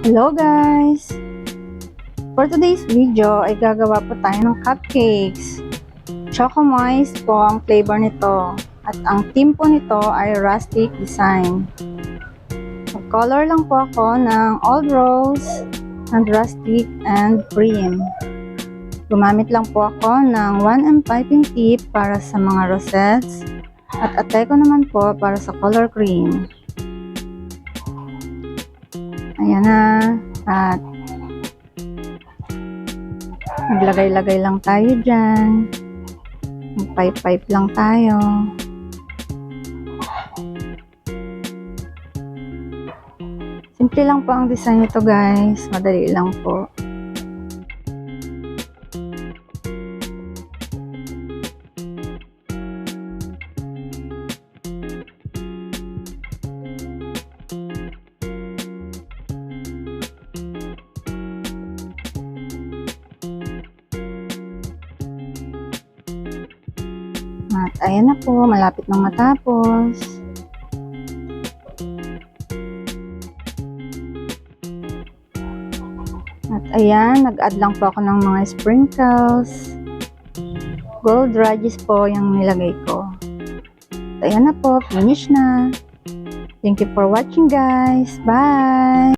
Hello guys! For today's video ay gagawa po tayo ng cupcakes. Choco Moist po ang flavor nito at ang theme po nito ay rustic design. Mag-color lang po ako ng old rose and rustic and cream. Gumamit lang po ako ng 1M piping tip para sa mga rosettes at Ateco naman po para sa color cream. Ayan na. At maglagay-lagay lang tayo dyan. Mag-pipe-pipe lang tayo. Simple lang po ang design nito guys. Madali lang po. At ayan na po, malapit nang matapos. At ayan, nag-add lang po ako ng mga sprinkles. Gold radis po yung nilagay ko. At ayan na po, finish na. Thank you for watching guys. Bye!